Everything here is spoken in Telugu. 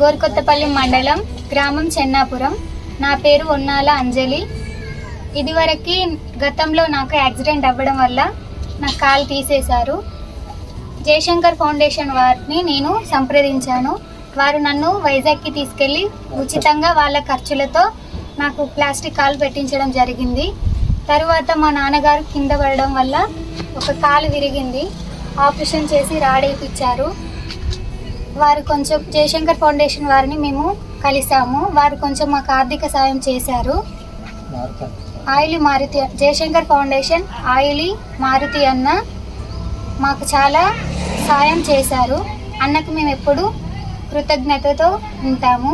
గోర్కొత్తపల్లి మండలం, గ్రామం చెన్నాపురం. నా పేరు ఒన్నాల అంజలి. ఇదివరకు గతంలో నాకు యాక్సిడెంట్ అవ్వడం వల్ల నా కాలు తీసేశారు. జయశంకర్ ఫౌండేషన్ వారిని నేను సంప్రదించాను. వారు నన్ను వైజాగ్కి తీసుకెళ్ళి ఉచితంగా వాళ్ళ ఖర్చులతో నాకు ప్లాస్టిక్ కాలు పెట్టించడం జరిగింది. తరువాత మా నాన్నగారు కింద పడడం వల్ల ఒక కాలు విరిగింది. ఆపరేషన్ చేసి రాడేపించారు. వారు కొంచెం జయశంకర్ ఫౌండేషన్ వారిని మేము కలిసాము. వారు కొంచెం మాకు ఆర్థిక సాయం చేశారు. ఆయిలి మారుతి, జయశంకర్ ఫౌండేషన్ ఆయిలి మారుతి అన్న మాకు చాలా సాయం చేశారు. అన్నకు మేము ఎప్పుడు కృతజ్ఞతతో ఉంటాము.